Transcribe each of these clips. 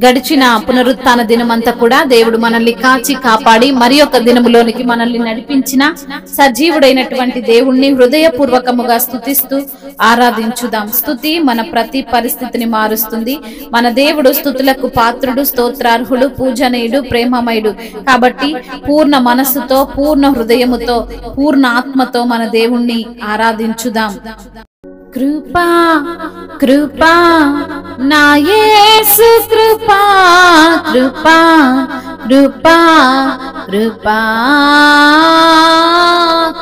గడిచిన పునరుత్థాన దినమంతా కూడా దేవుడు మనల్ని కాచి కాపాడి మరి ఒక దినములోనికి మనల్ని నడిపించిన సజీవుడైనటువంటి దేవుణ్ణి హృదయపూర్వకముగా స్తుతిస్తూ ఆరాధించుదాం. స్తుతి మన ప్రతి పరిస్థితిని మారుస్తుంది. మన దేవుడు స్తుతులకు పాత్రుడు, స్తోత్రార్హుడు, పూజనీయుడు, ప్రేమమయుడు. కాబట్టి పూర్ణ మనస్సుతో, పూర్ణ హృదయముతో, పూర్ణ ఆత్మతో మన దేవుణ్ణి ఆరాధించుదాం. కృపా కృపా నా యేసు కృపా, కృపా కృపా కృపా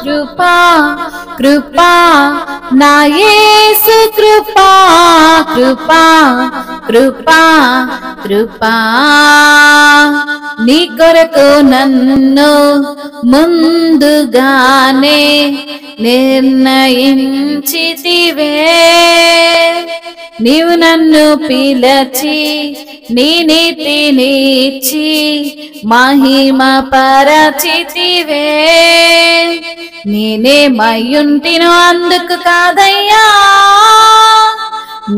కృపా కృపా నా యేసు కృపా, కృపా కృపా కృపా నీ కొరకు నన్ను ముందుగానే నిర్ణయించితివే. నీవు నన్ను పిలచి నీ నీతినిచ్చి మహిమ పరచితివే. నేనేమయ్యుంటినో అందుకు కాదయ్యా,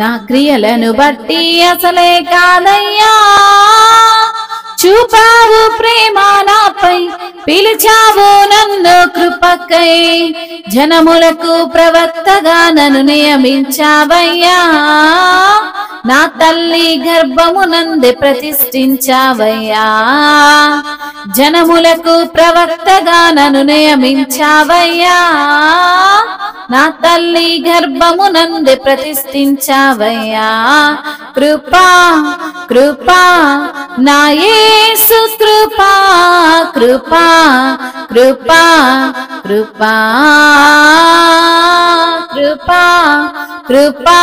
నా క్రియలను బట్టి అసలే కాదయ్యా. చూపావు ప్రేమ నాపై, పిలిచావు నన్ను కృపకై, జనములకు ప్రవక్తగా నన్ను నియమించావయ్యా. నా తల్లి గర్భమునందే ప్రతిష్ఠించావయ్యా. జనములకు ప్రవక్తగా నన్ను నియమించావయ్యా. నా తల్లి గర్భమునందే ప్రతిష్ఠించావయ్యా. కృపా కృపా నా యేసు కృపా, కృపా కృపా కృపా కృపా కృపా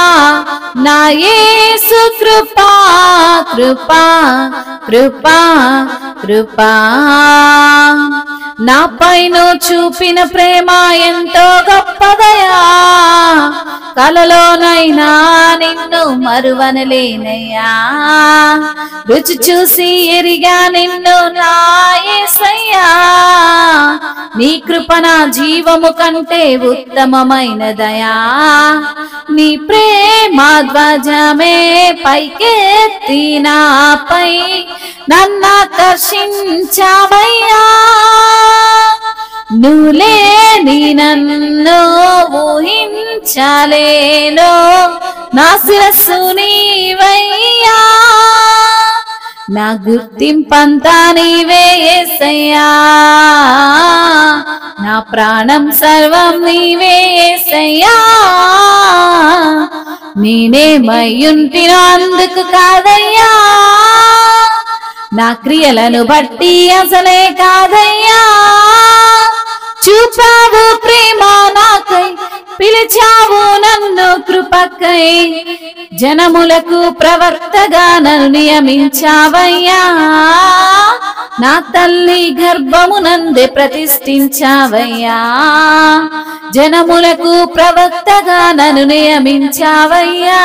నా యేసు కృపా, కృపా కృపా కృపా నాపైన చూపిన ప్రేమ ఎంతో గొప్పదయా. కలలోనైనా నిన్ను మరువనలేనయ్యా. రుచి చూసి ఎరిగా నిన్ను నా యేసయ్యా. నీ కృప నా జీవము కంటే ఉత్తమమైనదయా. నీ ప్రేమ ధ్వజమే పైకెత్తి నాపై నన్నాకర్షించావయ్యా. నువ్వులేని నన్ను ఊహించలేను, నా శిరస్సు నీవయ్యా. నా గుర్తింపంతా నీవే యేసయ్యా. నా ప్రాణం సర్వం నీవే యేసయ్యా. నేనేమయ్యుంటినో అందుకు కాదయ్యా, నా క్రియలను బట్టి అసలే కాదయ్యా. చూపావు ప్రేమ నాకై, పిలిచావు నన్ను కృపకై, జనములకు ప్రవక్తగా నన్ను నియమించావయ్యా. నా తల్లి గర్భమునందే ప్రతిష్ఠించావయ్యా. జనములకు ప్రవక్తగా నన్ను నియమించావయ్యా.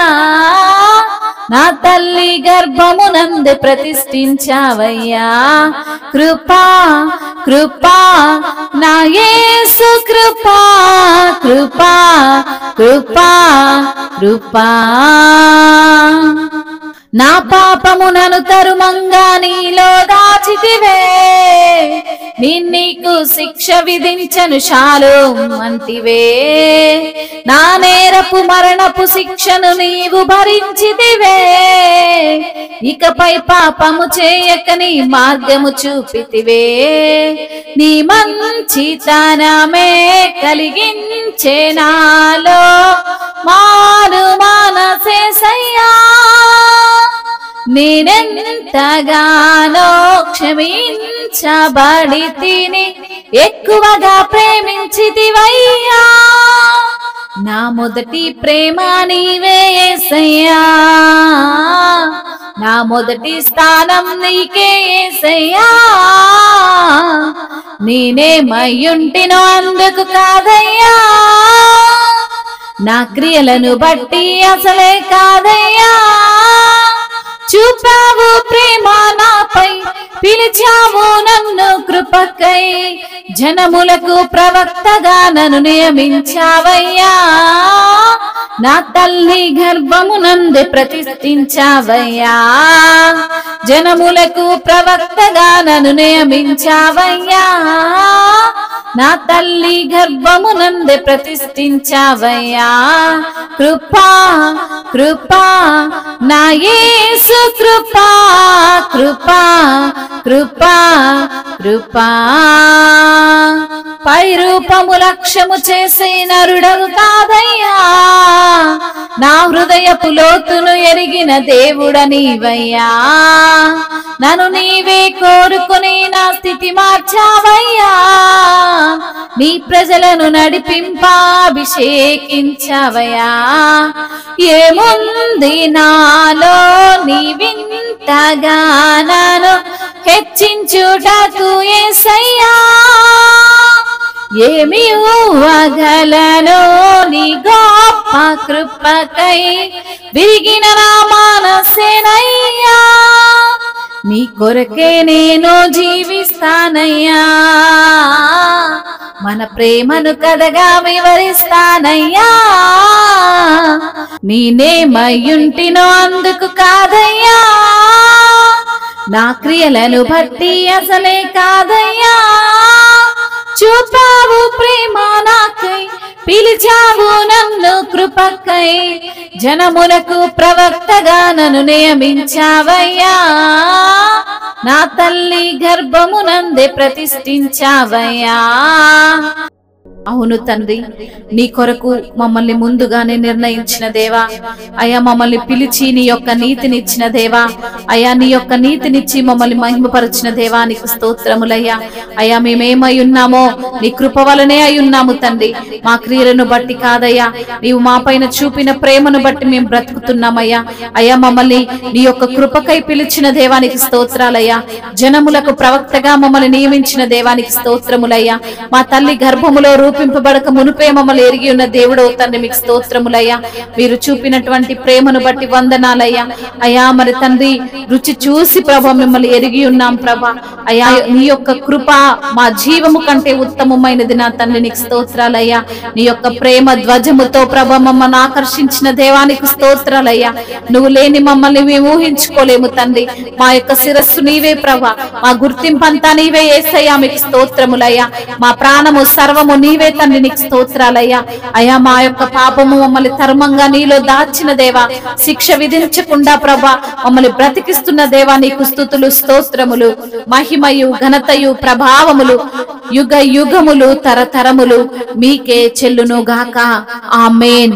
నా తల్లి గర్భమునందే ప్రతిష్ఠించావయ్యా. కృపా కృపా నా యేసు కృపా, కృపా కృపా కృపా నా పాపమునను తరుమంగా నీలో దాచితివే. నీకు శిక్ష విధించను షాలోమ్ అంటివే. నా నేరపు మరణపు శిక్షను నీవు భరించితివే. ఇకపై పాపము చేయక నీ మార్గము చూపితివే. నీ మంచితనమే కలిగించే నాలో మారు మనసేసయ్యా. నేనెంతగానో క్షమించబడి తిని ఎక్కువగా ప్రేమించితివయ్యా. నా మొదటి ప్రేమ నీవే యేసయ్యా. నా మొదటి స్థానం నీకే యేసయ్యా. నేనేమయ్యుంటినో అందుకు కాదయ్యా, నా క్రియలను బట్టి అసలే కాదయ్యా. చూపావు ప్రేమ నాపై, పిలిచావు నన్ను కృపకై, జనములకు ప్రవక్తగా నన్ను నియమించావయ్యా. నా తల్లి గర్భమునందు ప్రతిష్ఠించావయ్యా. జనములకు ప్రవక్తగా నన్ను నియమించావయ్యా. నా తల్లి గర్భమునందు ప్రతిష్ఠించావయ్యా. కృపా కృపా నా యేసు కృపా, కృపా కృపా కృపా. పై రూపము లక్ష్యము చేసే నరుడవు కాదయ్యా. నా హృదయపు లోతును ఎరిగిన దేవుడ నీవయ్యా. నన్ను నీవే కోరుకుని నా స్థితి మార్చావయ్యా. నీ ప్రజలను నడిపింపాభిషేకించావయ్యా. ఏముంది నాలో నీవింతగా నన్ను హెచ్చించుటకు యేసయ్యా. ఏమి ఊహగలను నీ గొప్ప కృపకై, విరిగిన నా మనసేనయ్యా. నీ కొరకే నేను జీవిస్తానయ్యా. మన ప్రేమను కథగా వివరిస్తానయ్యా. నేనేమయ్యుంటినో అందుకు కాదయ్యా. నా క్రియలను బట్టి అసలే కాదయ్యా. చూపావు ప్రేమ నాకై, పిలిచావు నన్ను కృపకై, జనములకు ప్రవక్తగా నన్ను నియమించావయ్యా. నా తల్లి గర్భమునందే ప్రతిష్ఠించావయ్యా. అవును తండ్రి, నీ కొరకు మమ్మల్ని ముందుగానే నిర్ణయించిన దేవా. అయా మమ్మల్ని పిలిచి నీ యొక్క నీతినిచ్చిన దేవా. అయా నీ యొక్క నీతినిచ్చి మమ్మల్ని మహిమపరిచిన దేవా, నీకు స్తోత్రములయ్యా. అయా మేమేమై ఉన్నామో నీ కృప వలనే అయి ఉన్నాము తండ్రి. మా క్రియలను బట్టి కాదయ్యా, నీవు మా పైన చూపిన ప్రేమను బట్టి మేము బ్రతుకుతున్నామయ్యా. అయా మమ్మల్ని నీ యొక్క కృపకై పిలిచిన దేవానికి స్తోత్రాలయ్యా. జనములకు ప్రవక్తగా మమ్మల్ని నియమించిన దేవానికి స్తోత్రములయ్యా. మా తల్లి గర్భములో రూపింపబడక మునుపే మమ్మల్ని ఎరిగి ఉన్న దేవుడు తండ్రి, మీకు స్తోత్రములయ్యా. మీరు చూపినటువంటి ప్రేమను బట్టి వందనాలయ్యా. అయా మరి తండ్రి, రుచి చూసి ప్రభా మిమ్మల్ని ఎరిగి ఉన్నాం ప్రభా. అయా నీ యొక్క కృప మా జీవము కంటే ఉత్తమమైనది నా తండ్రి, నీకు స్తోత్రాలయ్యా. నీ యొక్క ప్రేమ ధ్వజముతో ప్రభా మమ్మల్ని ఆకర్షించిన దేవానికి స్తోత్రాలయ్యా. నువ్వు లేని మమ్మల్ని మేము ఊహించుకోలేము తండ్రి. మా యొక్క శిరస్సు నీవే ప్రభా, మా గుర్తింపు అంతా నీవే యేసయ్యా, మీకు స్తోత్రములయ్యా. మా ప్రాణము సర్వము నీవే తండ్రి, నీకు స్తోత్రాలయ్యా. అయా మా యొక్క పాపము మమ్మల్ని ధర్మంగా నీలో దాచిన దేవా, శిక్ష విధించకుండా ప్రభా మమ్మల్ని బ్రతికిస్తున్న దేవా, నీకు స్తుతులు స్తోత్రములు. మహిమయు ఘనతయు ప్రభావములు యుగ యుగములు తరతరములు మీకే చెల్లును గాక. ఆమేన్.